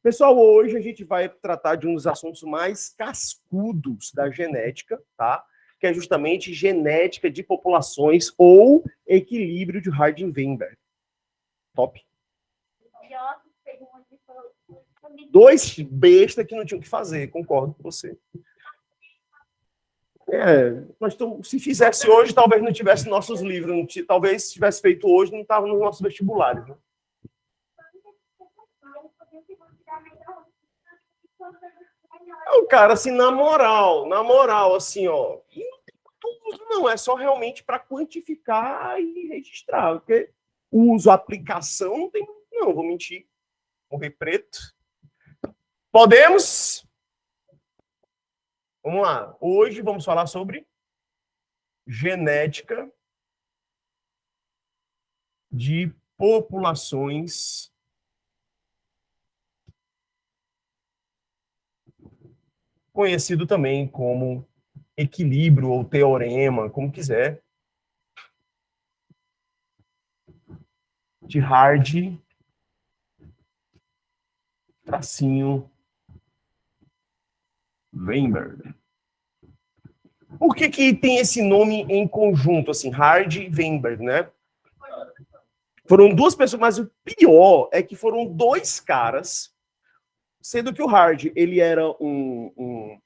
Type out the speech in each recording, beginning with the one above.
Pessoal, hoje a gente vai tratar de um dos assuntos mais cascudos da genética, tá? Que é justamente genética de populações ou equilíbrio de Hardy-Weinberg. Top. Dois besta que não tinham o que fazer, concordo com você. Se fizesse hoje, talvez não tivesse nossos livros. Talvez se tivesse feito hoje, não estava nos nossos vestibulares. Né? Não, cara, assim, na moral, assim, ó, não, é só realmente para quantificar e registrar, porque uso, aplicação, não tem, não, vou mentir, morrer preto. Podemos? Vamos lá, hoje vamos falar sobre genética de populações conhecido também como equilíbrio ou teorema, como quiser, de Hardy, Weinberg. Por que tem esse nome em conjunto, assim, Hardy e Weinberg, né? Foram duas pessoas, mas o pior é que foram dois caras, sendo que o Hardy, ele era um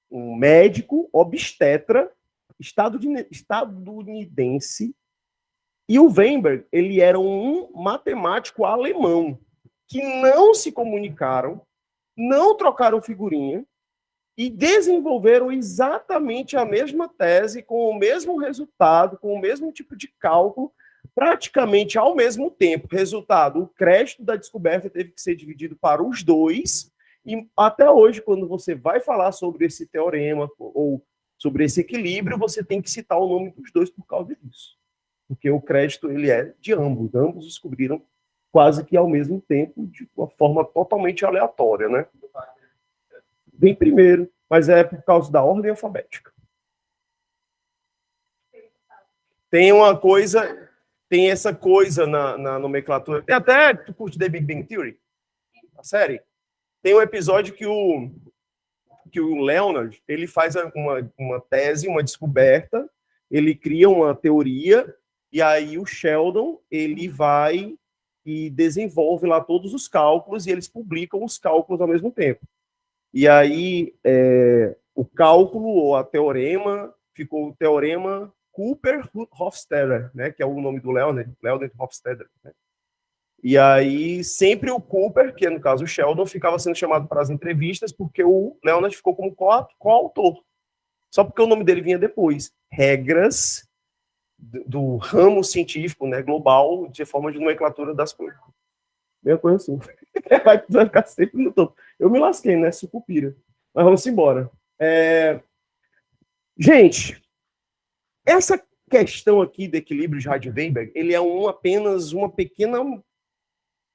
médico obstetra estadunidense e o Weinberg, ele era um matemático alemão que não se comunicaram, não trocaram figurinha e desenvolveram exatamente a mesma tese, com o mesmo resultado, com o mesmo tipo de cálculo, praticamente ao mesmo tempo. Resultado, o crédito da descoberta teve que ser dividido para os dois, e até hoje, quando você vai falar sobre esse teorema ou sobre esse equilíbrio, você tem que citar o nome dos dois por causa disso. Porque o crédito ele é de ambos. Ambos descobriram quase que ao mesmo tempo, de uma forma totalmente aleatória, né? Vem primeiro, mas é por causa da ordem alfabética. Tem uma coisa, tem essa coisa na nomenclatura. Tem até, tu curte The Big Bang Theory? A série? Tem um episódio que o Leonard, ele faz uma tese, uma descoberta, ele cria uma teoria, e aí o Sheldon, ele vai e desenvolve lá todos os cálculos, e eles publicam os cálculos ao mesmo tempo. E aí, o cálculo, ou a teorema, ficou o teorema Cooper-Hofstadter, né, que é o nome do Leonard Hofstadter. Né? E aí, sempre o Cooper, que é no caso o Sheldon, ficava sendo chamado para as entrevistas, porque o Leonard ficou como coautor. Só porque o nome dele vinha depois. Regras do ramo científico, né, global, de forma de nomenclatura das coisas. Meia coisa assim. Vai ficar sempre no topo. Eu me lasquei, né? Sucupira. Mas vamos embora. Gente, essa questão aqui do equilíbrio de Hardy-Weinberg, ele é apenas uma pequena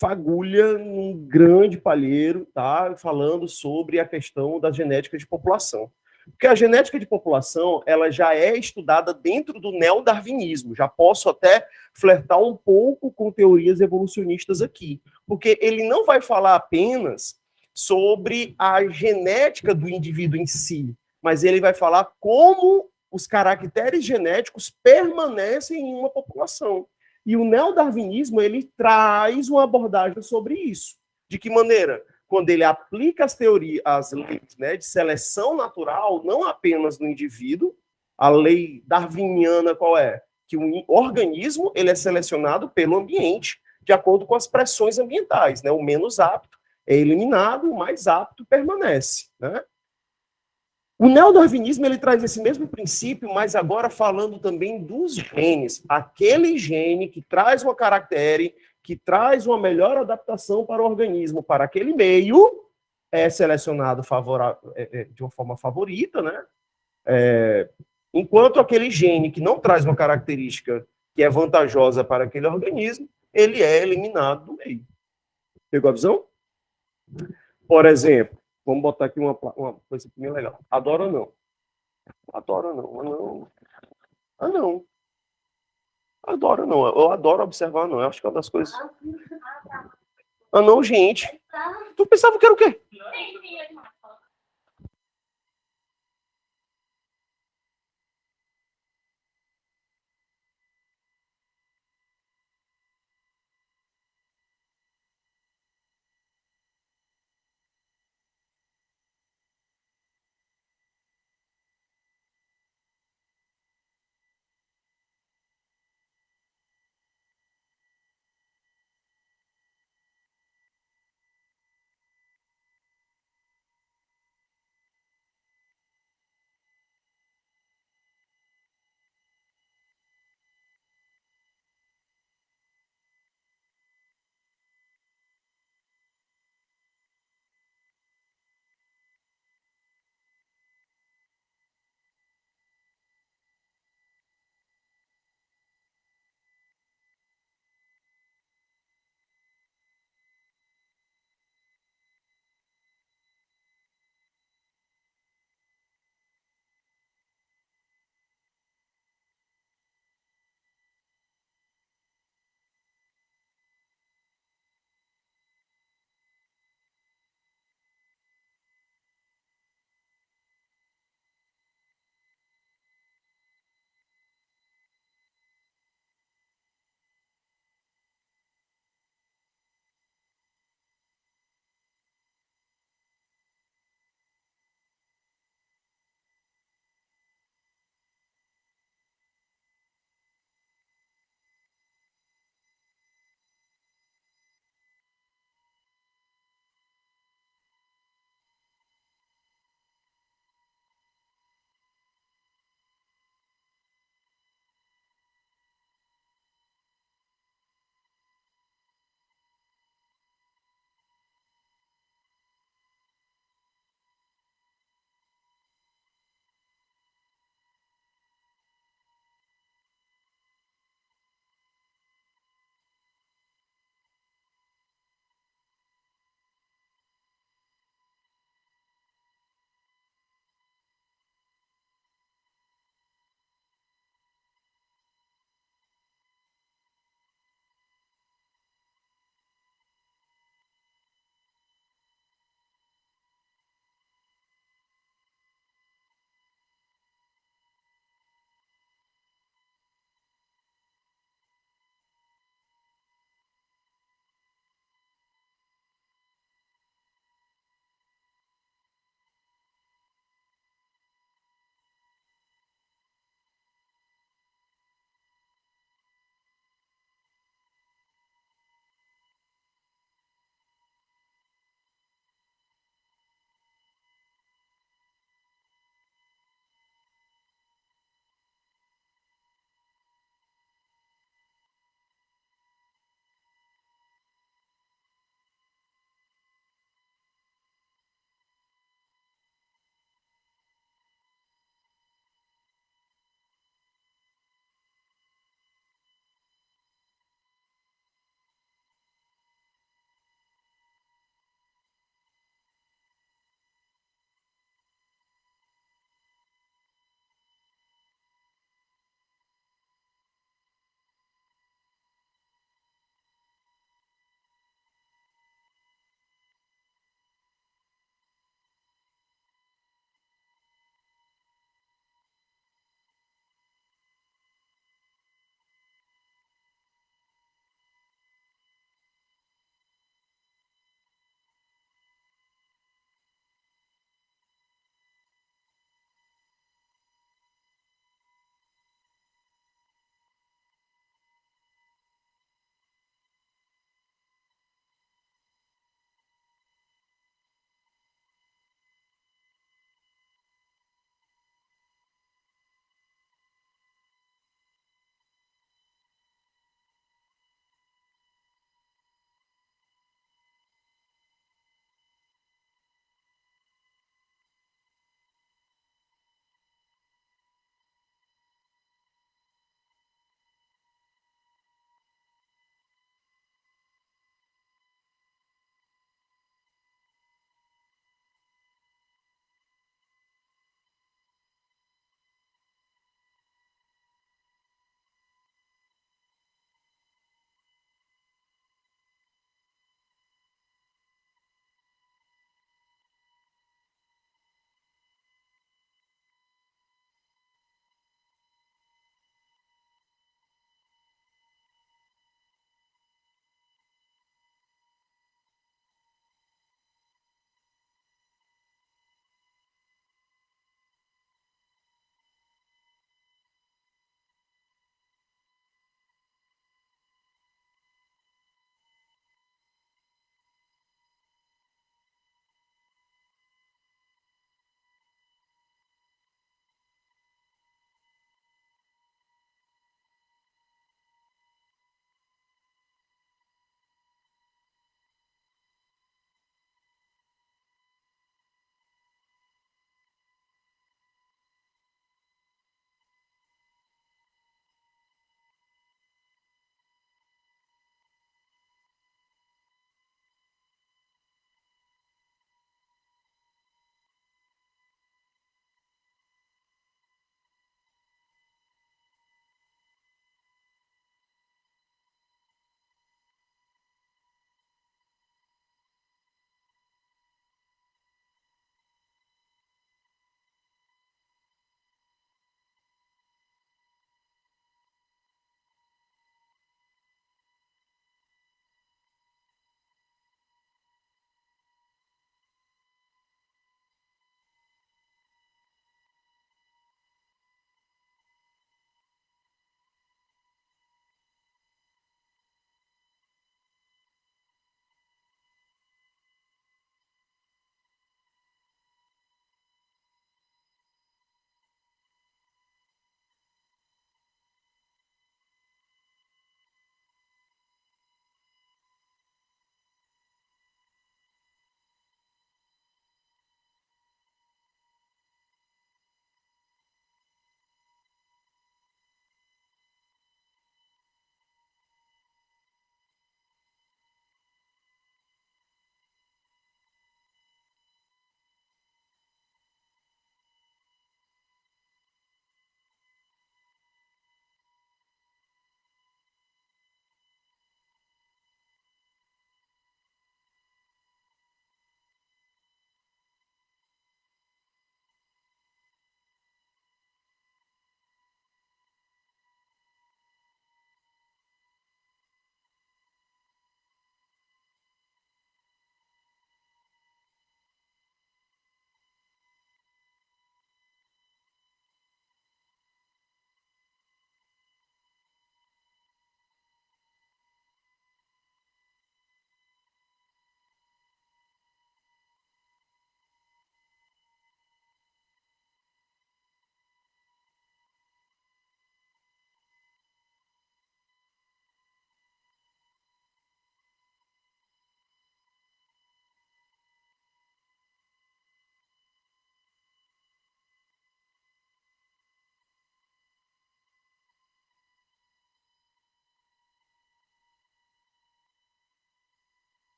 fagulha num grande palheiro, tá? Falando sobre a questão da genética de população. Porque a genética de população, ela já é estudada dentro do neodarwinismo. Já posso até flertar um pouco com teorias evolucionistas aqui. Porque ele não vai falar apenas sobre a genética do indivíduo em si, mas ele vai falar como os caracteres genéticos permanecem em uma população. E o neodarwinismo, ele traz uma abordagem sobre isso. De que maneira? Quando ele aplica as teorias, as leis, né, de seleção natural, não apenas no indivíduo, a lei darwiniana qual é? Que o organismo ele é selecionado pelo ambiente, de acordo com as pressões ambientais. Né? O menos apto é eliminado, o mais apto permanece. Né? O neodarwinismo ele traz esse mesmo princípio, mas agora falando também dos genes. Aquele gene que traz uma caractere, que traz uma melhor adaptação para o organismo, para aquele meio, é selecionado de uma forma favorita, né? Enquanto aquele gene que não traz uma característica que é vantajosa para aquele organismo, ele é eliminado do meio. Pegou a visão? Por exemplo, vamos botar aqui uma coisa bem legal. Adoro ou não? Adoro não. Não. Adoro não. Eu adoro observar não. Eu acho que é uma das coisas... Ah, não, gente. Tu pensava que era o quê?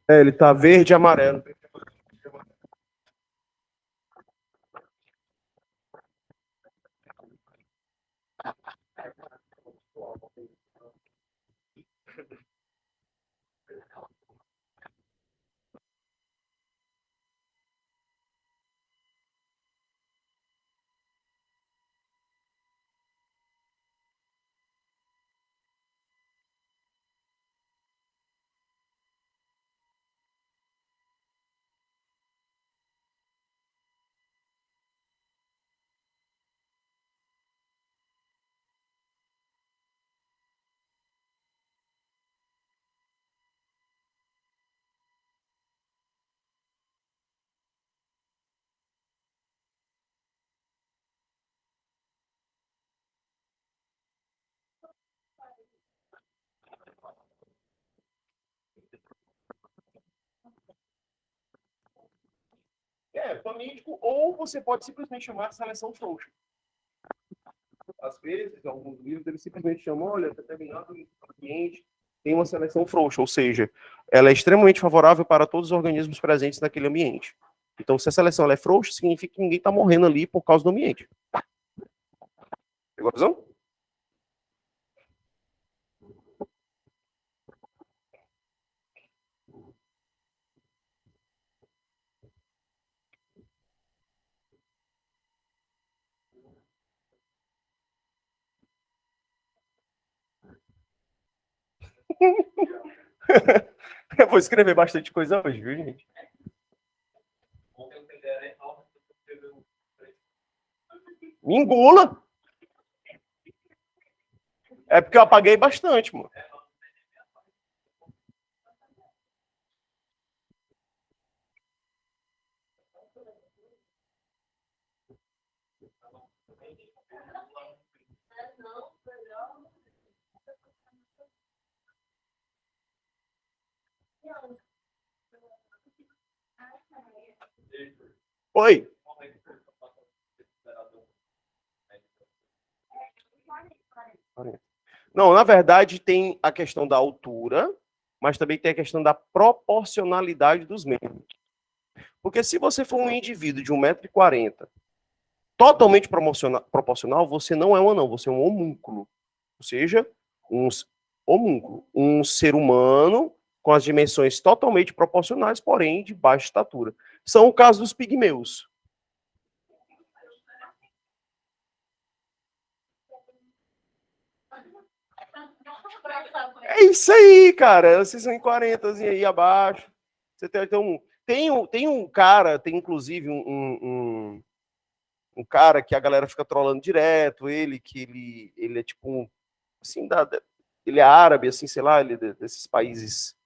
É, ele tá verde e amarelo. É, famílico, ou você pode simplesmente chamar de seleção frouxa. Às vezes, alguns livros, eles simplesmente chamam, olha, determinado ambiente tem uma seleção frouxa, ou seja, ela é extremamente favorável para todos os organismos presentes naquele ambiente. Então, se a seleção ela é frouxa, significa que ninguém está morrendo ali por causa do ambiente. Pegou a visão? Eu vou escrever bastante coisa hoje, viu, gente? Me engula! É porque eu apaguei bastante, mano. Oi. Não, na verdade, tem a questão da altura, mas também tem a questão da proporcionalidade dos membros. Porque se você for um indivíduo de 1,40 m, totalmente proporcional, você não é um anão, você é um homúnculo. Ou seja, um homúnculo. Um ser humano com as dimensões totalmente proporcionais, porém de baixa estatura. São o caso dos pigmeus. É isso aí, cara. Vocês são em 40 aí abaixo. Você tem, então, tem um cara, tem inclusive um cara que a galera fica trolando direto, ele é tipo um, assim, ele é árabe, assim, sei lá, ele é desses países.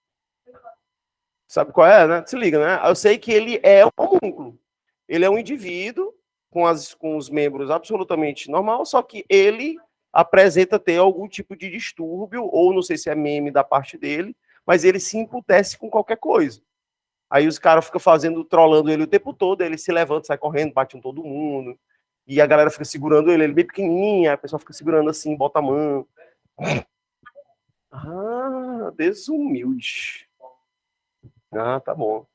Sabe qual é, né? Se liga, né? Eu sei que ele é um homúnculo. Ele é um indivíduo com os membros absolutamente normal, só que ele apresenta ter algum tipo de distúrbio, ou não sei se é meme da parte dele, mas ele se emputece com qualquer coisa. Aí os caras ficam fazendo, trolando ele o tempo todo, ele se levanta, sai correndo, bate em todo mundo, e a galera fica segurando ele bem pequenininho, a pessoa fica segurando assim, bota a mão. Ah, desumilde. Ah, tá bom.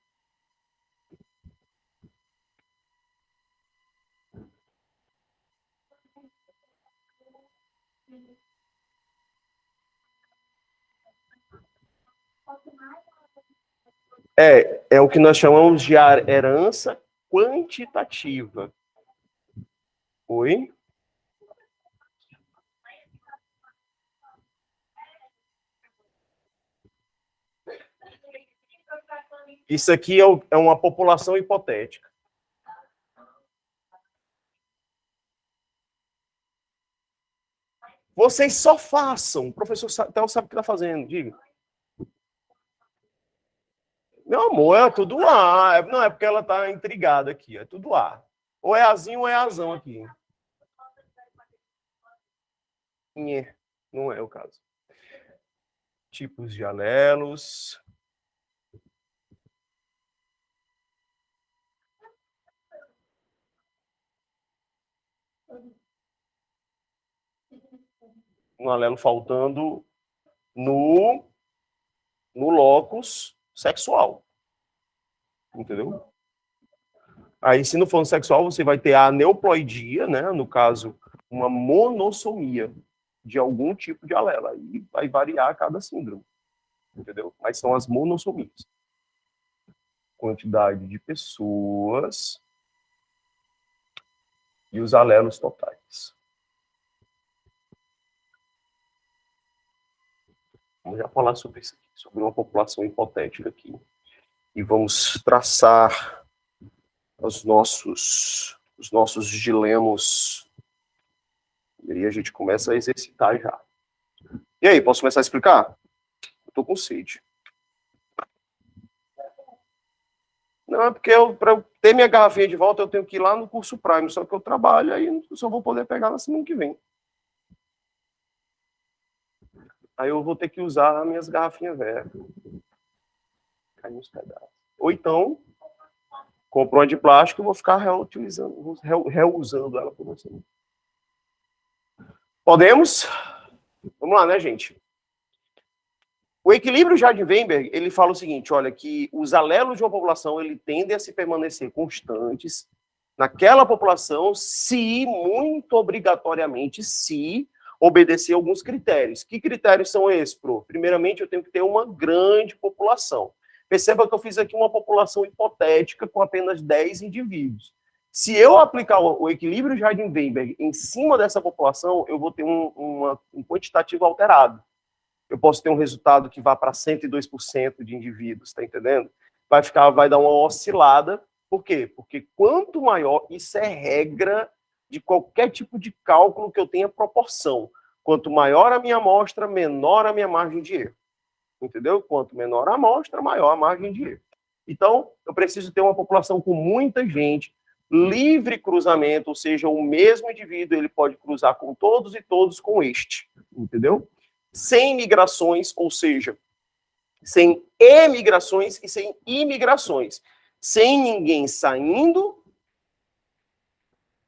É o que nós chamamos de herança quantitativa. Oi? Isso aqui é uma população hipotética. Vocês só façam. O professor Théo sabe o que está fazendo, diga. Meu amor, é tudo A. Não, é porque ela está intrigada aqui. É tudo A. Ou é azinho ou é azão aqui. Não é o caso. Tipos de alelos. um alelo faltando no locus sexual. Entendeu? Aí, se não for no sexual, você vai ter a aneuploidia, né? No caso, uma monossomia de algum tipo de alelo. Aí vai variar a cada síndrome. Entendeu? Mas são as monossomias. Quantidade de pessoas e os alelos totais. Vamos já falar sobre isso aqui, sobre uma população hipotética aqui. E vamos traçar os nossos dilemas. E aí a gente começa a exercitar já. E aí, posso começar a explicar? Eu tô com sede. Não, é porque para eu ter minha garrafinha de volta, eu tenho que ir lá no curso Prime, só que eu trabalho, aí eu só vou poder pegar na semana que vem. Aí eu vou ter que usar as minhas garrafinhas velhas. Cai nos pedaços. Ou então, compro uma de plástico e vou ficar reusando ela por você. Podemos? Vamos lá, né, gente? O equilíbrio de Weinberg, ele fala o seguinte, olha, que os alelos de uma população, ele tendem a se permanecer constantes naquela população se, muito obrigatoriamente, se obedecer alguns critérios. Que critérios são esses, Pro? Primeiramente, eu tenho que ter uma grande população. Perceba que eu fiz aqui uma população hipotética com apenas 10 indivíduos. Se eu aplicar o equilíbrio de Weinberg em cima dessa população, eu vou ter um quantitativo alterado. Eu posso ter um resultado que vá para 102% de indivíduos, está entendendo? Vai dar uma oscilada. Por quê? Porque quanto maior, isso é regra de qualquer tipo de cálculo que eu tenha proporção. Quanto maior a minha amostra, menor a minha margem de erro. Entendeu? Quanto menor a amostra, maior a margem de erro. Então, eu preciso ter uma população com muita gente, livre cruzamento, ou seja, o mesmo indivíduo ele pode cruzar com todos e todos com este. Entendeu? Sem migrações, ou seja, sem emigrações e sem imigrações. Sem ninguém saindo,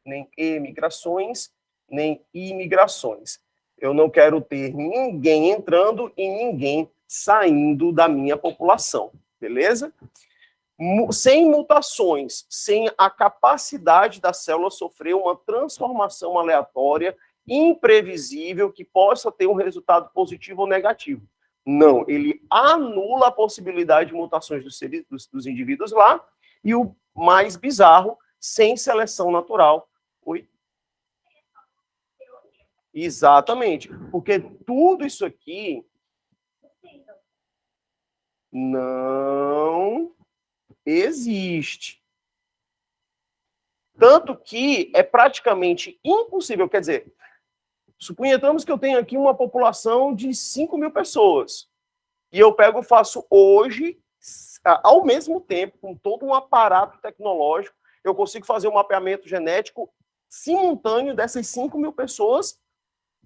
nem emigrações, nem imigrações. Eu não quero ter ninguém entrando e ninguém saindo da minha população, beleza? Sem mutações, sem a capacidade da célula sofrer uma transformação aleatória imprevisível que possa ter um resultado positivo ou negativo. Não, ele anula a possibilidade de mutações dos indivíduos lá, e o mais bizarro, sem seleção natural. Oi? Exatamente, porque tudo isso aqui não existe. Tanto que é praticamente impossível, quer dizer, suponhamos que eu tenho aqui uma população de 5.000 pessoas. E eu faço hoje, ao mesmo tempo, com todo um aparato tecnológico, eu consigo fazer um mapeamento genético simultâneo dessas 5.000 pessoas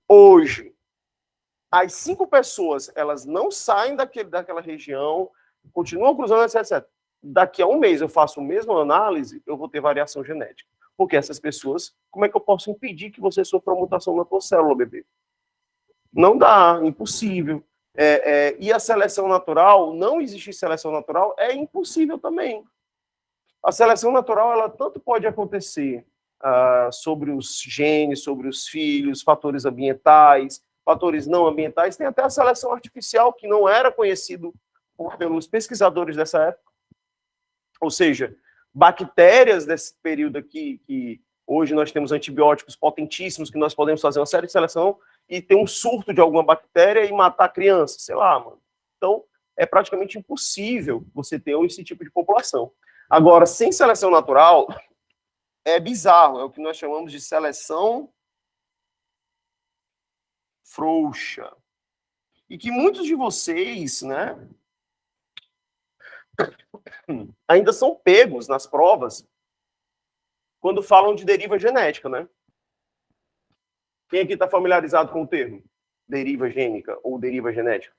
hoje. As 5 pessoas, elas não saem daquela região, continuam cruzando, etc. Daqui a um mês eu faço a mesma análise, eu vou ter variação genética. Porque essas pessoas, como é que eu posso impedir que você sofra uma mutação na tua célula, bebê? Não dá, impossível. E a seleção natural, não existe seleção natural, é impossível também. A seleção natural, ela tanto pode acontecer sobre os genes, sobre os filhos, fatores ambientais, fatores não ambientais, tem até a seleção artificial, que não era conhecido pelos pesquisadores dessa época. Ou seja, bactérias desse período aqui, que hoje nós temos antibióticos potentíssimos, que nós podemos fazer uma série de seleção e ter um surto de alguma bactéria e matar a criança, sei lá, mano. Então, é praticamente impossível você ter esse tipo de população. Agora, sem seleção natural, é bizarro, é o que nós chamamos de seleção frouxa. E que muitos de vocês, né, ainda são pegos nas provas quando falam de deriva genética, né? Quem aqui está familiarizado com o termo? Deriva gênica ou deriva genética?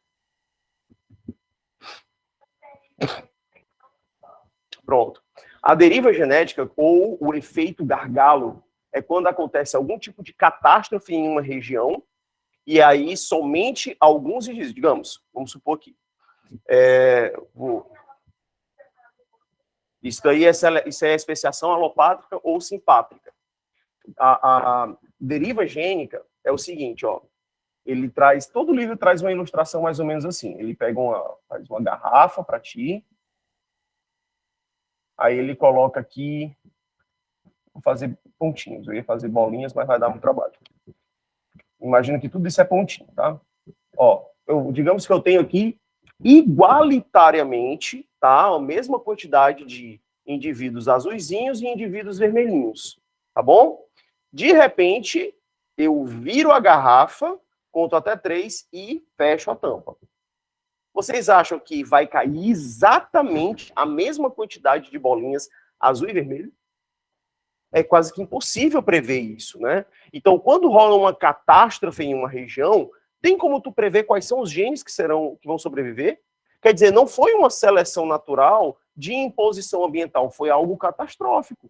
Pronto. A deriva genética ou o efeito gargalo é quando acontece algum tipo de catástrofe em uma região E aí, somente alguns indivíduos, digamos, vamos supor aqui, isso aí isso é especiação alopátrica ou simpátrica. A deriva gênica é o seguinte, ó, ele traz, todo livro traz uma ilustração mais ou menos assim, ele pega faz uma garrafa para ti, aí ele coloca aqui, vou fazer pontinhos, eu ia fazer bolinhas, mas vai dar muito trabalho. Imagina que tudo isso é pontinho, tá? Ó, digamos que eu tenho aqui igualitariamente, tá? A mesma quantidade de indivíduos azuisinhos e indivíduos vermelhinhos, tá bom? De repente, eu viro a garrafa, conto até 3 e fecho a tampa. Vocês acham que vai cair exatamente a mesma quantidade de bolinhas azul e vermelho? É quase que impossível prever isso, né? Então, quando rola uma catástrofe em uma região, tem como tu prever quais são os genes que vão sobreviver? Quer dizer, não foi uma seleção natural de imposição ambiental, foi algo catastrófico.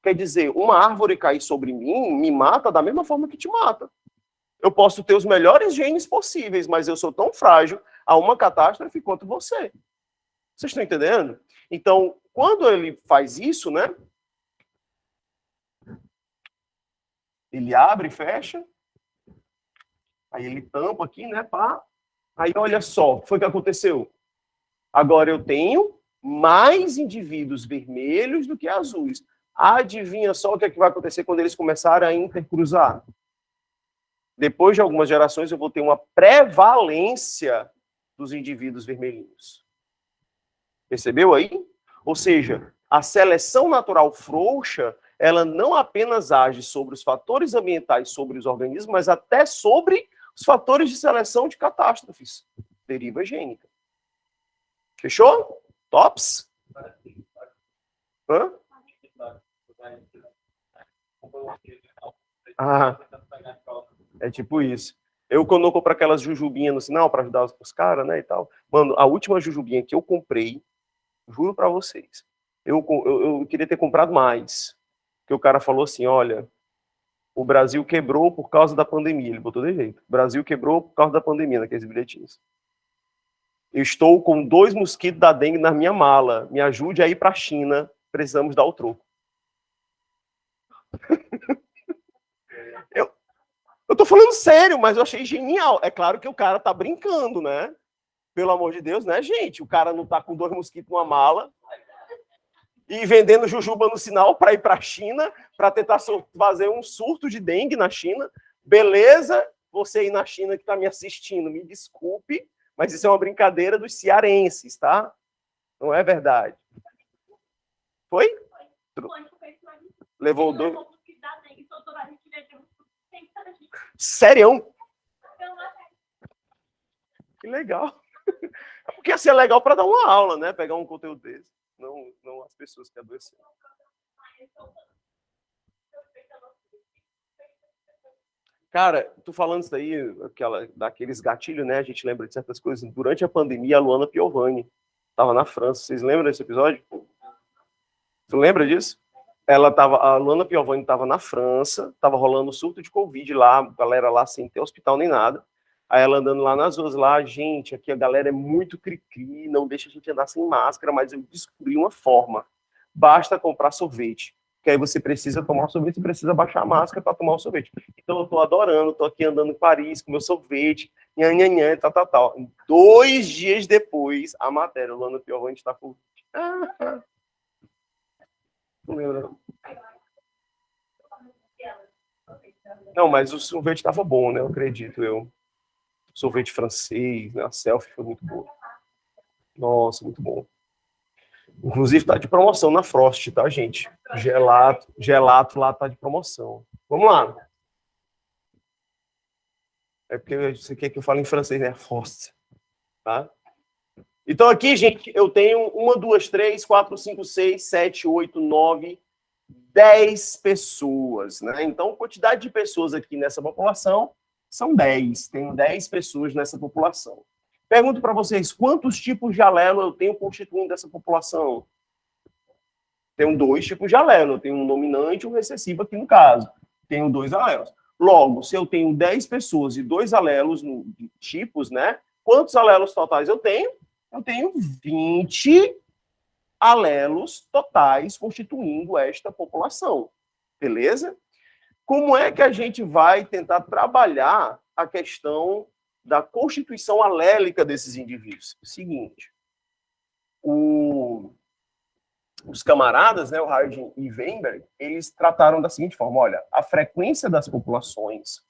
Quer dizer, uma árvore cair sobre mim me mata da mesma forma que te mata. Eu posso ter os melhores genes possíveis, mas eu sou tão frágil a uma catástrofe quanto você. Vocês estão entendendo? Então, quando ele faz isso, né? Ele abre e fecha. Aí ele tampa aqui, né? Pá. Aí olha só, o que foi que aconteceu? Agora eu tenho mais indivíduos vermelhos do que azuis. Adivinha só o que, é que vai acontecer quando eles começarem a intercruzar? Depois de algumas gerações, eu vou ter uma prevalência dos indivíduos vermelhinhos. Percebeu aí? Ou seja, a seleção natural frouxa, ela não apenas age sobre os fatores ambientais, sobre os organismos, mas até sobre os fatores de seleção de catástrofes. Deriva gênica. Fechou? Tops? Hã? Ah, é tipo isso. Eu, quando eu compro aquelas jujubinhas no sinal para ajudar os caras, né, e tal. Mano, a última jujubinha que eu comprei, juro para vocês, eu queria ter comprado mais. Porque o cara falou assim, olha, o Brasil quebrou por causa da pandemia. Ele botou de jeito. O Brasil quebrou por causa da pandemia, naqueles bilhetinhos. Eu estou com 2 mosquitos da dengue na minha mala. Me ajude a ir para a China. Precisamos dar o troco. Eu tô falando sério, mas eu achei genial. É claro que o cara tá brincando, né? Pelo amor de Deus, né, gente? O cara não tá com 2 mosquitos numa mala e vendendo jujuba no sinal para ir para a China, para tentar fazer um surto de dengue na China. Beleza, você aí na China que está me assistindo, me desculpe, mas isso é uma brincadeira dos cearenses, tá? Não é verdade. Foi? Levou 2. Sério? Que legal. Porque assim é legal para dar uma aula, né? Pegar um conteúdo desse. Não as pessoas que adoeceram. Cara, tu falando isso daí, daqueles gatilhos, né? A gente lembra de certas coisas. Durante a pandemia, a Luana Piovani estava na França. Vocês lembram desse episódio? Tu lembra disso? A Luana Piovani estava na França, estava rolando surto de Covid lá, galera lá sem ter hospital nem nada. Aí ela andando lá nas ruas, lá, gente, aqui a galera é muito cri-cri, não deixa a gente andar sem máscara, mas eu descobri uma forma. Basta comprar sorvete. Que aí você precisa tomar sorvete e precisa baixar a máscara para tomar o sorvete. Então eu tô adorando, tô aqui andando em Paris com meu sorvete, nhanhanhã, tal. 2 dias depois, a matéria, Luana Piovani está com... Não lembro. Não, mas o sorvete estava bom, né? Eu acredito, sorvete francês, né? A selfie foi muito boa. Nossa, muito bom. Inclusive tá de promoção na Frost, tá, gente? Gelato lá tá de promoção. Vamos lá. É porque você quer que eu fale em francês, né? Frost. Tá? Então aqui, gente, eu tenho 1, 2, 3, 4, 5, 6, 7, 8, 9, 10 pessoas, né? Então, a quantidade de pessoas aqui nessa população são 10. Tenho 10 pessoas nessa população. Pergunto para vocês, quantos tipos de alelo eu tenho constituindo essa população? Tenho 2 tipos de alelo. Eu tenho um dominante e um recessivo aqui no caso. Tenho 2 alelos. Logo, se eu tenho 10 pessoas e 2 alelos tipos, né? Quantos alelos totais eu tenho? Eu tenho 20 alelos totais constituindo esta população. Beleza? Como é que a gente vai tentar trabalhar a questão da constituição alélica desses indivíduos? Seguinte, os camaradas, né, o Harding e Weinberg, eles trataram da seguinte forma: olha, a frequência das populações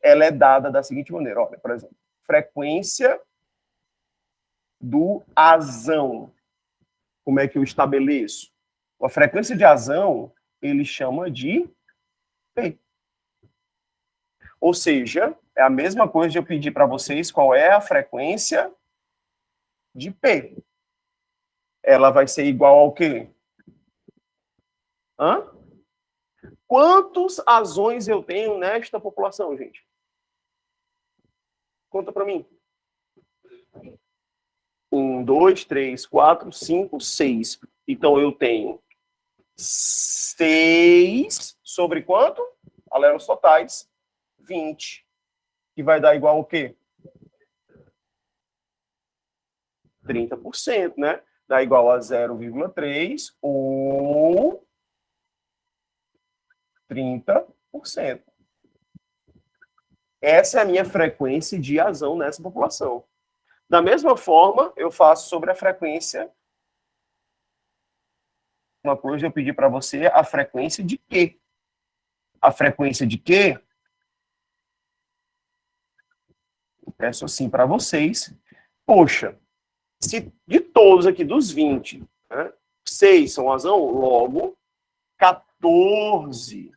ela é dada da seguinte maneira, olha, por exemplo, frequência do azão. Como é que eu estabeleço? A frequência de azão, ele chama de P. Ou seja, é a mesma coisa de eu pedir para vocês qual é a frequência de P. Ela vai ser igual ao quê? Hã? Quantos azões eu tenho nesta população, gente? Conta para mim. 1, 2, 3, 4, 5, 6. Então, eu tenho 6 sobre quanto? Alelos totais, 20. Que vai dar igual ao quê? 30%, né? Dá igual a 0,3 ou 30%. Essa é a minha frequência de azão nessa população. Da mesma forma, eu faço sobre a frequência. Uma coisa eu pedi para você, a frequência de quê? A frequência de quê? Eu peço assim para vocês. Poxa, se de todos aqui, dos 20, né, 6 são azão, logo 14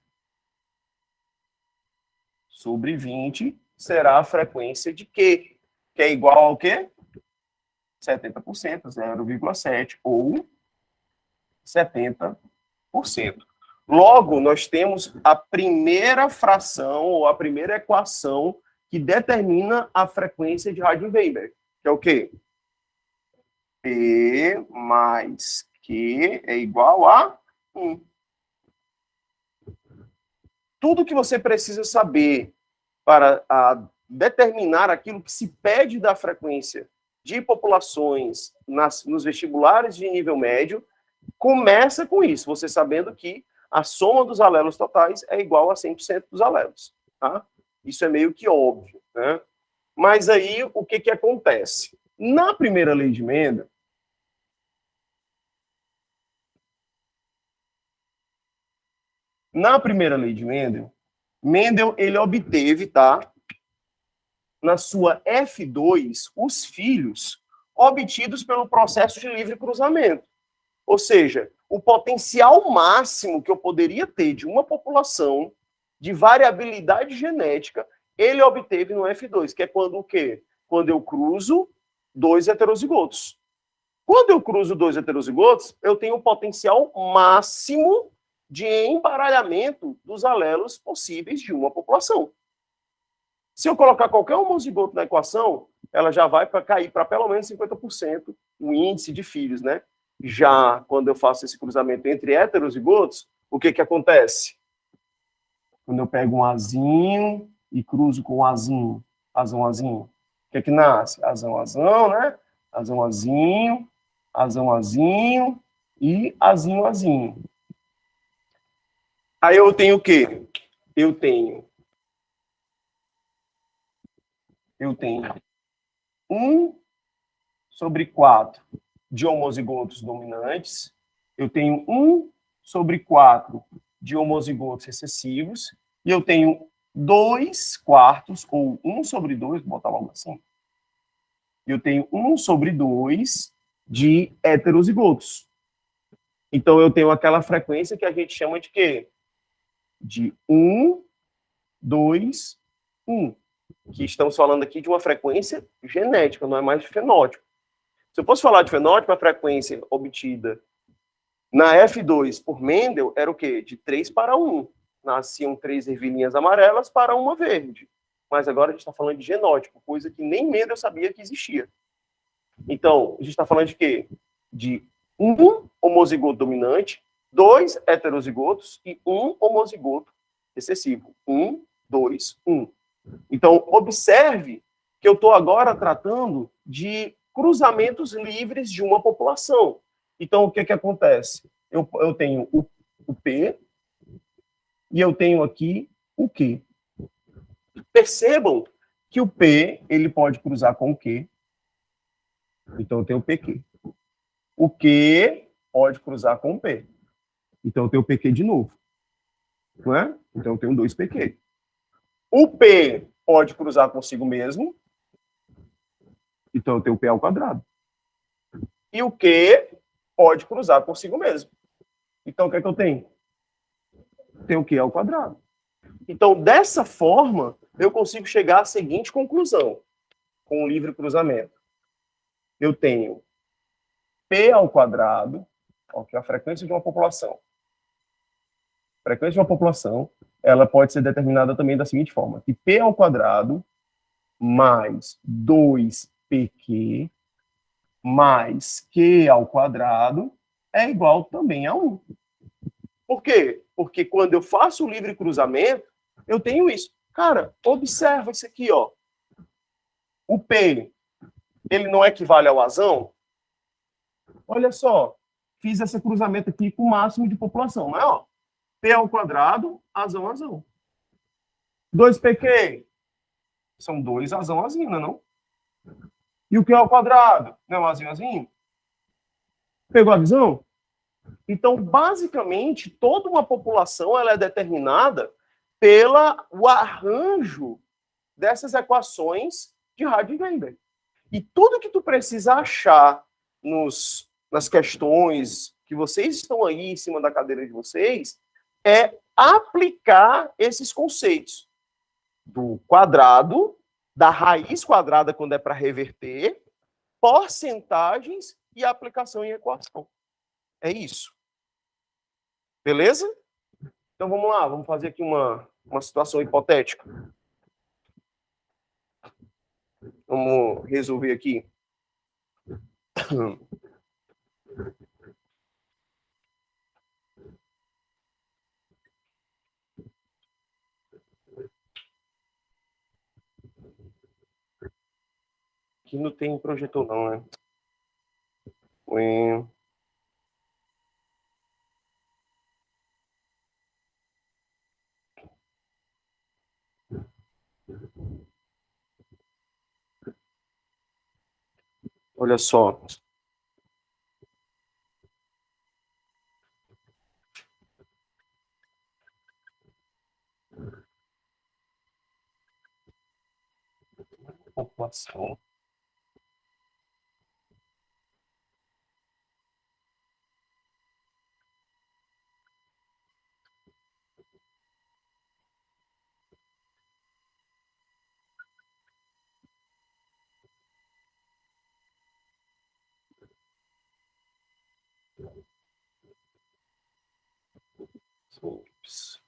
sobre 20 será a frequência de quê? Que é igual ao quê? 70%, 0,7 ou 70%. Logo, nós temos a primeira fração ou a primeira equação que determina a frequência de Harding-Weber, que é o quê? P mais Q é igual a 1. Tudo que você precisa saber para determinar aquilo que se pede da frequência de populações nos vestibulares de nível médio, começa com isso, você sabendo que a soma dos alelos totais é igual a 100% dos alelos. Tá? Isso é meio que óbvio. Né? Mas aí, o que acontece? Na primeira lei de Mendel, Mendel ele obteve, tá, na sua F2, os filhos obtidos pelo processo de livre cruzamento. Ou seja, o potencial máximo que eu poderia ter de uma população de variabilidade genética, ele obteve no F2, que é quando o quê? Quando eu cruzo 2 heterozigotos. Quando eu cruzo 2 heterozigotos, eu tenho o potencial máximo de embaralhamento dos alelos possíveis de uma população. Se eu colocar qualquer homozigoto na equação, ela já vai cair para pelo menos 50% o índice de filhos, né? Já quando eu faço esse cruzamento entre heterozigotos, o que acontece? Quando eu pego um azinho e cruzo com um azinho, azão, o que nasce? Azão, né? Azinho e azinho. Aí eu tenho o quê? Eu tenho 1 sobre 4 de homozigotos dominantes, eu tenho 1 sobre 4 de homozigotos recessivos, e eu tenho 2 quartos, ou 1 sobre 2, vou botar logo assim, eu tenho 1 sobre 2 de heterozigotos. Então, eu tenho aquela frequência que a gente chama de quê? De 1, 2, 1. Que estamos falando aqui de uma frequência genética, não é mais de fenótipo. Se eu fosse falar de fenótipo, a frequência obtida na F2 por Mendel era o quê? De 3 para 1. Nasciam 3 ervilhinhas amarelas para uma verde. Mas agora a gente está falando de genótipo, coisa que nem Mendel sabia que existia. Então, a gente está falando de quê? De 1 homozigoto dominante, 2 heterozigotos e 1 homozigoto recessivo. 1, 2, 1. Então, observe que eu estou agora tratando de cruzamentos livres de uma população. Então, o que acontece? Eu tenho o P e eu tenho aqui o Q. Percebam que o P ele pode cruzar com o Q. Então, eu tenho o PQ. O Q pode cruzar com o P. Então, eu tenho o PQ de novo. Não é? Então, eu tenho 2 PQ. O P pode cruzar consigo mesmo. Então, eu tenho o P ao quadrado. E o Q pode cruzar consigo mesmo. Então, o que é que eu tenho? Tenho o Q ao quadrado. Então, dessa forma, eu consigo chegar à seguinte conclusão, com o livre cruzamento. Eu tenho P ao quadrado, que é a frequência de uma população. A frequência de uma população, ela pode ser determinada também da seguinte forma, que P ao quadrado mais 2PQ mais Q ao quadrado é igual também a 1. Por quê? Porque quando eu faço o livre cruzamento, eu tenho isso. Cara, observa isso aqui, ó. O P, ele não equivale ao azão? Olha só, fiz esse cruzamento aqui com o máximo de população, não é? Ó, P ao quadrado, azão, azão. 2PQ, são 2 azão, azinho, não é não? E o Q ao quadrado, não é um azinho, azinho? Pegou a visão? Então, basicamente, toda uma população ela é determinada pelo arranjo dessas equações de Hardy-Weinberg. E tudo que tu precisa achar nas questões que vocês estão aí em cima da cadeira de vocês é aplicar esses conceitos do quadrado, da raiz quadrada quando é para reverter, porcentagens e aplicação em equação. É isso. Beleza? Então vamos lá, vamos fazer aqui uma situação hipotética. Vamos resolver aqui. Aqui não tem projetor não, né? Olha só. População. Ups.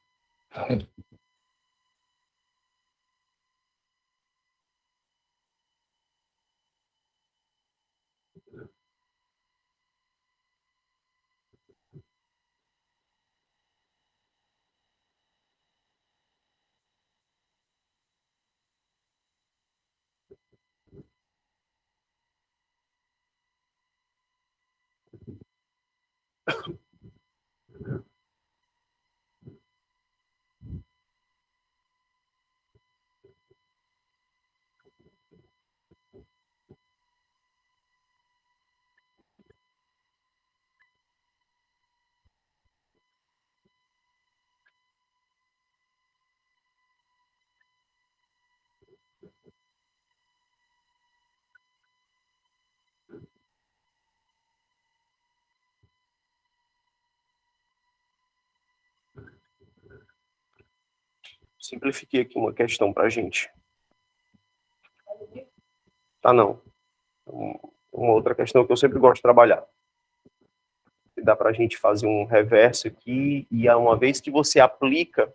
Simplifiquei aqui uma questão para a gente. Tá, não. Uma outra questão que eu sempre gosto de trabalhar. Dá para a gente fazer um reverso aqui, e uma vez que você aplica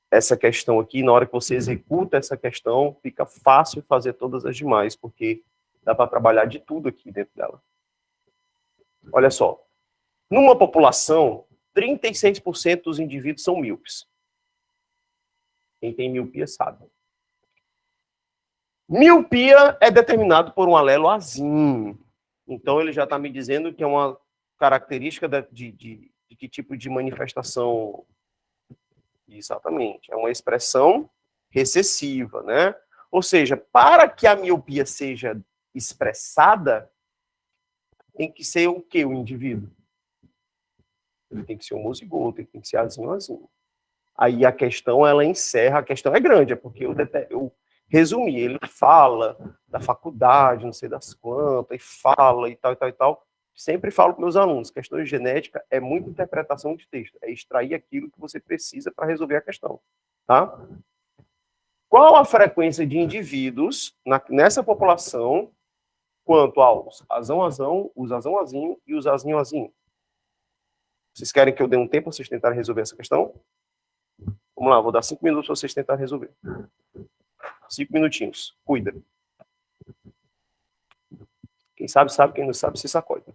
essa questão aqui, na hora que você executa essa questão, fica fácil fazer todas as demais, porque dá para trabalhar de tudo aqui dentro dela. Olha só. Numa população, 36% dos indivíduos são míopes. Quem tem miopia sabe. Miopia é determinado por um alelo azinho. Então, ele já está me dizendo que é uma característica de que tipo de manifestação. Exatamente. É uma expressão recessiva, né? Ou seja, para que a miopia seja expressada, tem que ser o que o indivíduo? Ele tem que ser homozigoto, ele tem que ser azinho, azinho. Aí a questão, ela encerra, a questão é grande, é porque eu resumi, ele fala da faculdade, não sei das quantas, e fala e tal, e tal, e tal. Sempre falo para meus alunos, questão de genética é muita interpretação de texto, é extrair aquilo que você precisa para resolver a questão, tá? Qual a frequência de indivíduos nessa população quanto aos azão-azão, os azão-azinho e os azinho-azinho? Vocês querem que eu dê um tempo para vocês tentarem resolver essa questão? Vamos lá, vou dar 5 minutos para vocês tentarem resolver. 5 minutinhos. Cuida. Quem sabe, sabe. Quem não sabe, se sacode.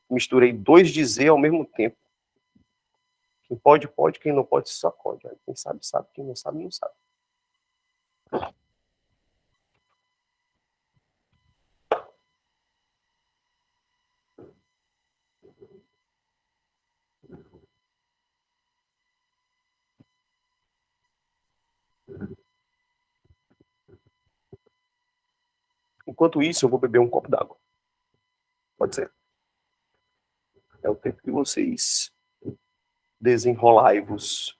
Misturei dois dizer ao mesmo tempo. Quem pode, pode. Quem não pode, se sacode. Quem sabe, sabe. Quem não sabe, não sabe. Enquanto isso, eu vou beber um copo d'água. Pode ser. É o tempo que vocês desenrolai-vos.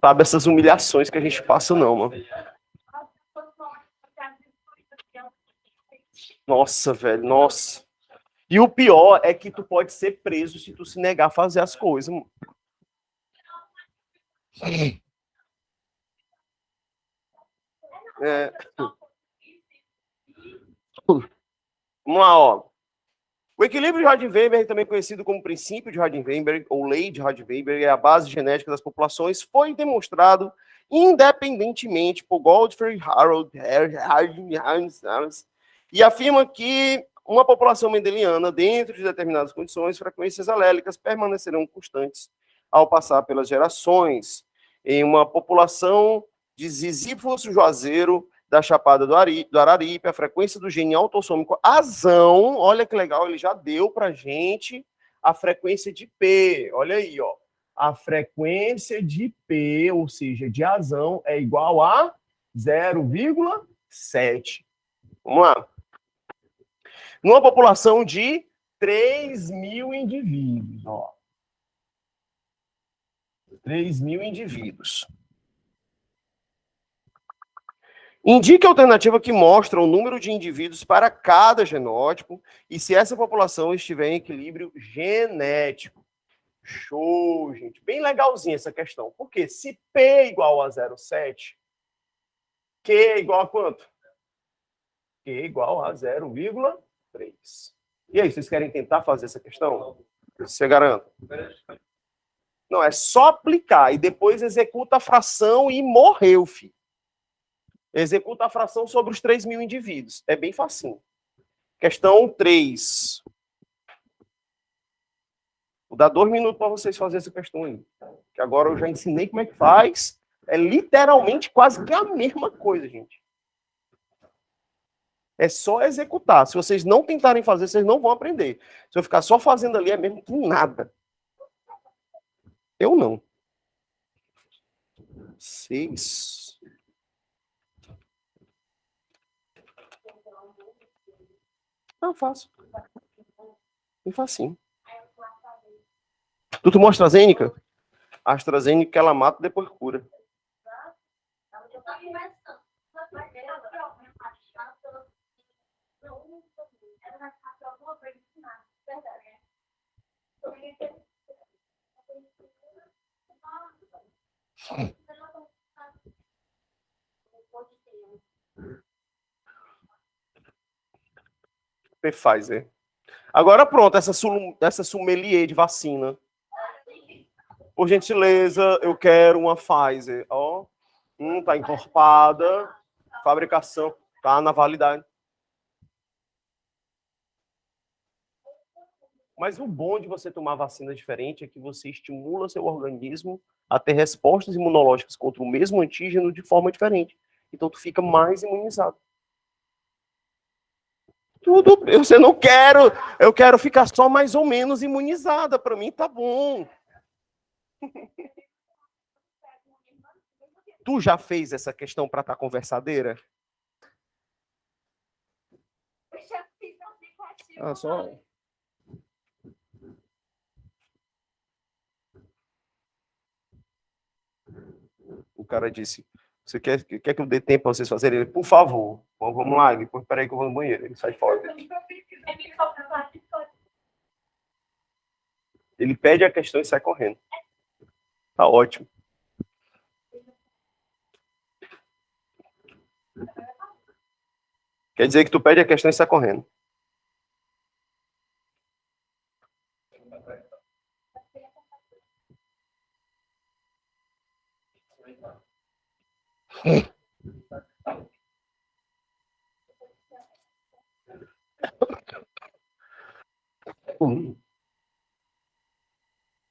Sabe essas humilhações que a gente passa, não, mano. Nossa, velho, nossa. E o pior é que tu pode ser preso se tu se negar a fazer as coisas, mano. É. Vamos lá, ó. O equilíbrio de Hardy-Weinberg, também conhecido como princípio de Hardy-Weinberg ou lei de Hardy-Weinberg, é a base genética das populações, foi demonstrado independentemente por Godfrey Harold e afirma que uma população mendeliana, dentro de determinadas condições, frequências alélicas permanecerão constantes ao passar pelas gerações. Em uma população de Ziziphus juazeiro, da Chapada do Araripe, a frequência do gene autossômico azão, olha que legal, ele já deu para gente a frequência de P, olha aí, ó. A frequência de P, ou seja, de azão, é igual a 0,7. Vamos lá. Numa população de 3.000 indivíduos, ó. 3.000 indivíduos. Indique a alternativa que mostra o número de indivíduos para cada genótipo e se essa população estiver em equilíbrio genético. Show, gente. Bem legalzinha essa questão. Porque se P é igual a 0,7, Q é igual a quanto? Q é igual a 0,3. E aí, vocês querem tentar fazer essa questão? Você garante? Não, é só aplicar e depois executa a fração e morreu, filho. Executa a fração sobre os 3.000 indivíduos. É bem facinho. Questão 3. Vou dar 2 minutos para vocês fazerem essa questão aí. Que agora eu já ensinei como é que faz. É literalmente quase que a mesma coisa, gente. É só executar. Se vocês não tentarem fazer, vocês não vão aprender. Se eu ficar só fazendo ali, é mesmo que nada. Eu não. 6. Não, faço. Bem facinho. Tu tomou AstraZeneca? A AstraZeneca, ela mata e depois cura. Pfizer. Agora pronto, essa sommelier de vacina. Por gentileza, eu quero uma Pfizer. Ó, tá encorpada, fabricação, tá na validade. Mas o bom de você tomar vacina diferente é que você estimula seu organismo a ter respostas imunológicas contra o mesmo antígeno de forma diferente. Então, tu fica mais imunizado. Tudo, você não quero, eu quero ficar só mais ou menos imunizada. Para mim, tá bom. Tu já fez essa questão para estar conversadeira? Ah, só. O cara disse: Você quer que eu dê tempo para vocês fazerem? Ele, por favor. Bom, vamos lá. Ele, peraí que eu vou no banheiro. Ele sai fora. Ele pede a questão e sai correndo. Tá ótimo. Quer dizer que tu pede a questão e sai correndo.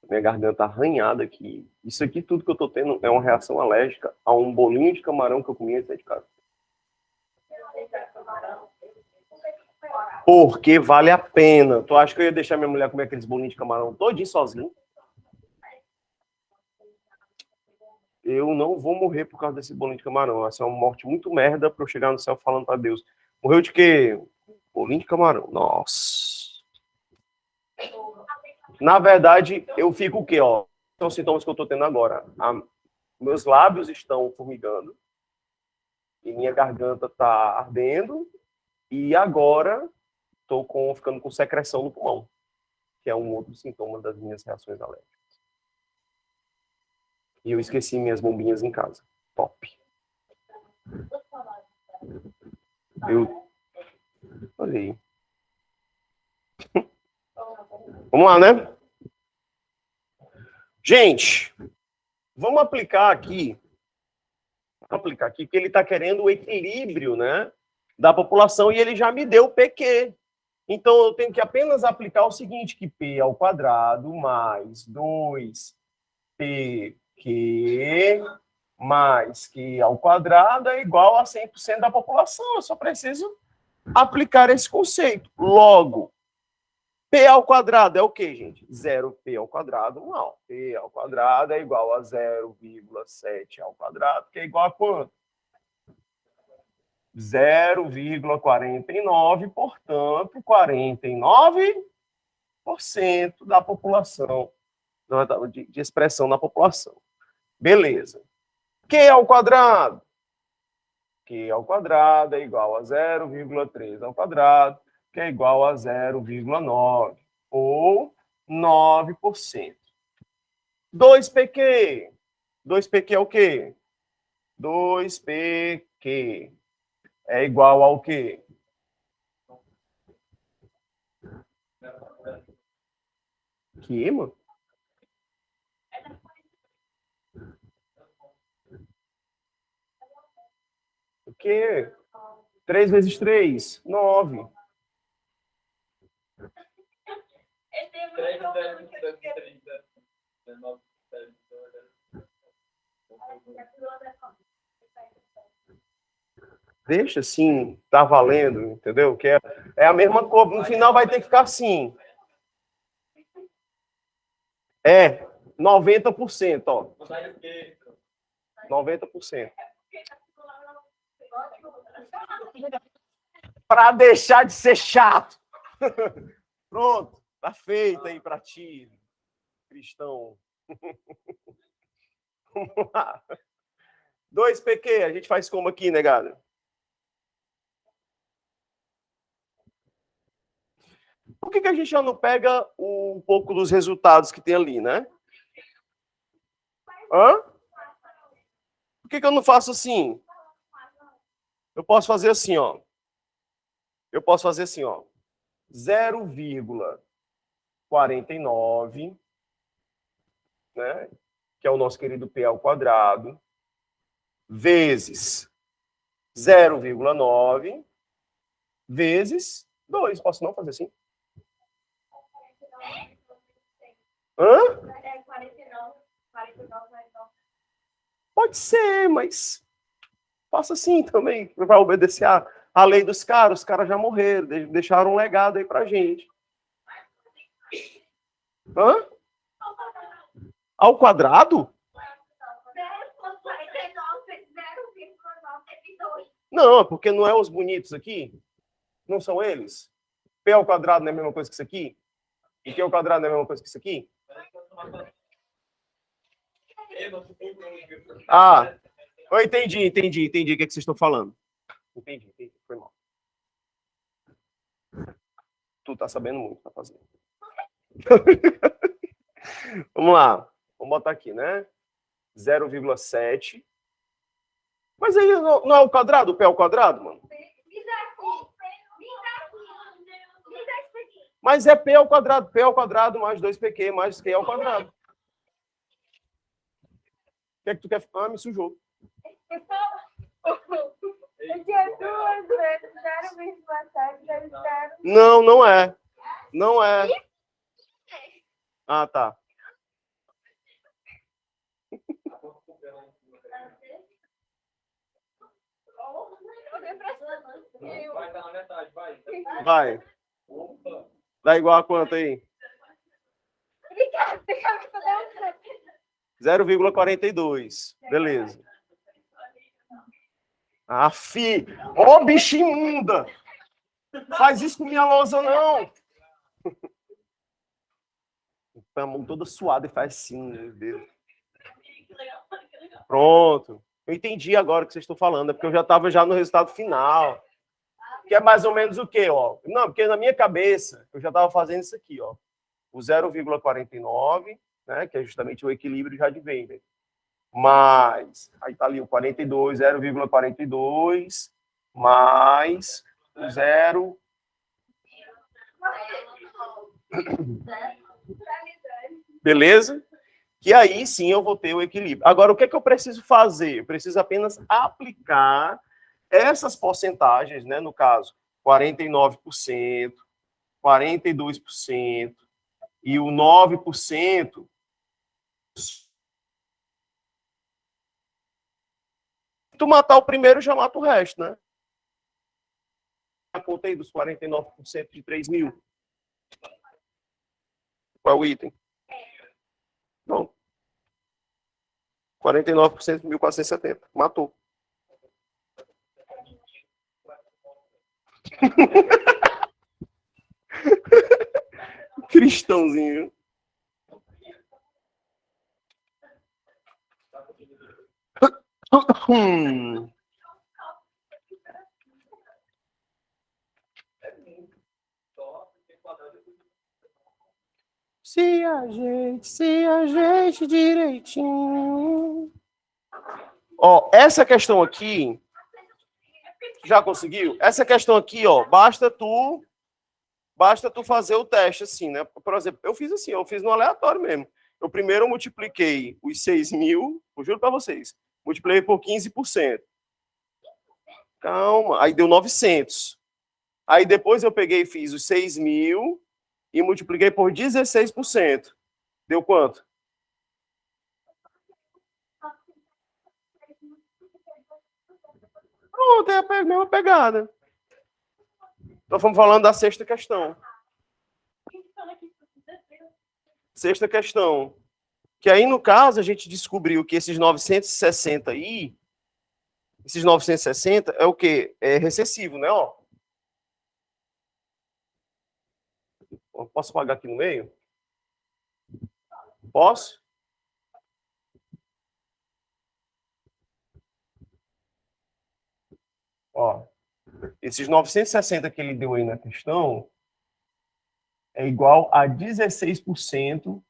Minha garganta arranhada aqui. Isso aqui, tudo que eu tô tendo é uma reação alérgica a um bolinho de camarão que eu comi antes de casa. Porque vale a pena. Tu acha que eu ia deixar minha mulher comer aqueles bolinhos de camarão todinho sozinho? Eu não vou morrer por causa desse bolinho de camarão. Essa é uma morte muito merda pra eu chegar no céu falando pra Deus. Morreu de quê? Bolinho de camarão. Nossa. Na verdade, eu fico o quê, ó? São os sintomas que eu tô tendo agora. Meus lábios estão formigando. E minha garganta tá ardendo. E agora estou ficando com secreção no pulmão, que é um outro sintoma das minhas reações alérgicas. E eu esqueci minhas bombinhas em casa. Top. Olha aí. Vamos lá, né? Gente, vamos aplicar aqui, porque ele está querendo o equilíbrio, né, da população, e ele já me deu o PQ. Então, eu tenho que apenas aplicar o seguinte, que P ao quadrado mais 2PQ mais Q ao quadrado é igual a 100% da população. Eu só preciso aplicar esse conceito. Logo, P ao quadrado é o quê, gente? 0P ao quadrado, não. P ao quadrado é igual a 0,7 ao quadrado, que é igual a quanto? 0,49, portanto, 49% da população, de expressão da população. Beleza. Q ao quadrado? Q ao quadrado é igual a 0,3 ao quadrado, que é igual a 0,9, ou 9%. 2PQ. 2PQ é o quê? 2PQ é igual ao quê? Que, mano? O quê? 3 vezes 3? 9. Deixa assim, tá valendo, entendeu? Que é a mesma coisa. No final vai ter que ficar assim. É, 90%, ó. 90%. Para deixar de ser chato. Pronto, tá feito aí para ti, cristão. Vamos lá. 2PQ, a gente faz como aqui, negado? Por que a gente já não pega um pouco dos resultados que tem ali, né? Hã? Por que eu não faço assim? Eu posso fazer assim, ó. Eu posso fazer assim, ó. 0,49, né? Que é o nosso querido P ao quadrado, vezes 0,9 vezes 2. Posso não fazer assim? Hã? Pode ser, mas faça assim também. Vai obedecer a lei dos caras. Os caras já morreram, deixaram um legado aí pra gente. Hã? Ao quadrado? Não, porque não é os bonitos aqui? Não são eles? P ao quadrado não é a mesma coisa que isso aqui? E Q ao quadrado não é a mesma coisa que isso aqui? Ah, eu entendi o que vocês estão falando. Entendi, foi mal. Tu tá sabendo muito, tá fazendo. Vamos lá, vamos botar aqui, né? 0,7. Mas aí não é o quadrado, o P ao quadrado, mano? Mas é P ao quadrado mais 2PQ mais Q ao quadrado. O que é que tu quer? Ah, me sujou. Não, não é. Não é. Ah, tá. Vai. Dá igual a quanto aí? 0,42. Beleza. Afi! Ó, bicho imunda! Faz isso com minha lousa, não! Põe a mão toda suada e faz assim, meu Deus. Pronto. Eu entendi agora o que vocês estão falando, é porque eu já estava no resultado final. Que é mais ou menos o quê, ó? Não, porque na minha cabeça, eu já estava fazendo isso aqui, ó. O 0,49, né, que é justamente o equilíbrio já de Weber. Mais, aí tá ali o 42, 0,42, mais o 0. Beleza? Que aí sim eu vou ter o equilíbrio. Agora, o que é que eu preciso fazer? Eu preciso apenas aplicar essas porcentagens, né? No caso, 49%, 42% e o 9%. Se tu matar o primeiro, já mata o resto, né? A conta aí dos 49% de 3 mil. Qual é o item? Não. 49% de 1.470. Matou. Cristãozinho. Se a gente direitinho. Ó, essa questão aqui, já conseguiu? Essa questão aqui, ó, basta tu fazer o teste assim, né? Por exemplo, eu fiz assim, eu fiz no aleatório mesmo. Eu primeiro multipliquei os 6 mil, eu juro para vocês, multipliquei por 15%. Calma, aí deu 900. Aí depois eu peguei e fiz os 6 mil e multipliquei por 16%. Deu quanto? Pronto, é a mesma pegada. Nós fomos falando da sexta questão. Sexta questão. Que aí, no caso, a gente descobriu que esses 960 aí, esses 960 é o quê? É recessivo, né? Ó. Posso apagar aqui no meio? Posso? Ó, esses 960 que ele deu aí na questão é igual a 16%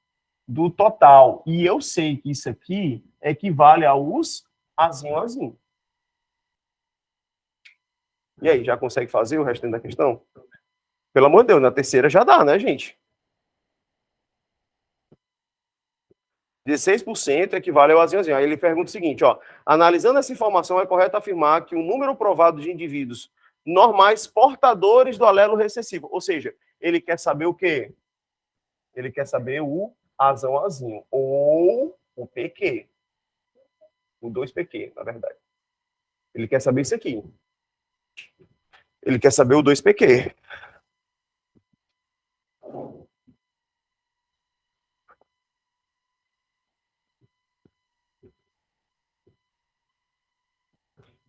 do total. E eu sei que isso aqui equivale aos Azinho, azinho. E aí, já consegue fazer o restante da questão? Pelo amor de Deus, na terceira já dá, né, gente? 16% equivale ao azinho, azinho. Aí ele pergunta o seguinte, ó. Analisando essa informação, é correto afirmar que o número provado de indivíduos normais portadores do alelo recessivo. Ou seja, ele quer saber o quê? Ele quer saber o azão, azinho. Ou o PQ. O 2PQ, na verdade. Ele quer saber isso aqui. Ele quer saber o 2PQ.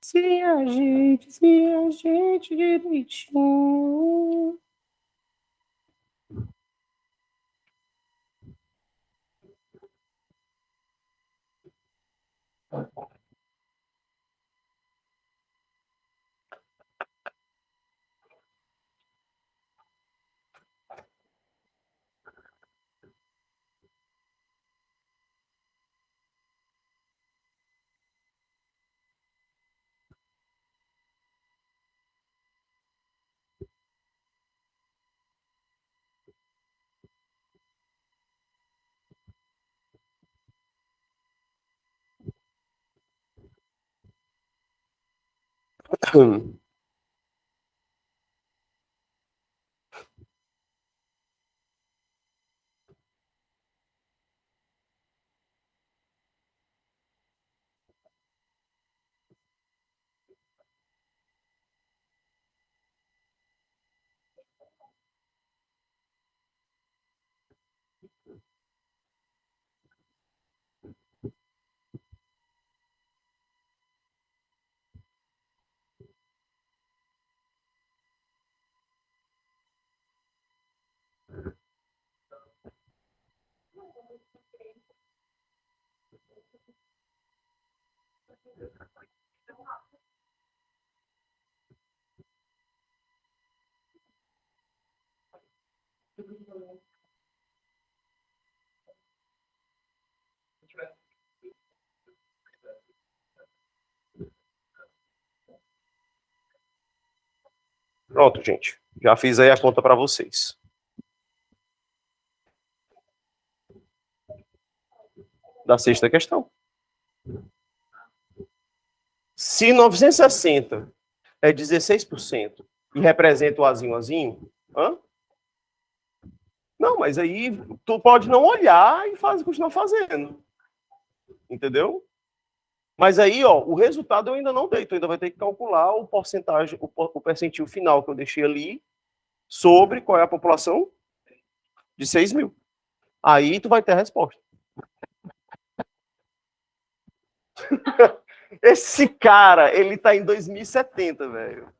Se a gente direitinho. Pronto, gente. Já fiz aí a conta para vocês. Da sexta questão. Se 960 é 16% e representa o azinho, azinho, hã? Não, mas aí tu pode não olhar e continuar fazendo. Entendeu? Mas aí, ó, o resultado eu ainda não dei. Tu ainda vai ter que calcular o porcentagem, o percentil final que eu deixei ali sobre qual é a população de 6 mil. Aí tu vai ter a resposta. Esse cara, ele tá em 2070, velho.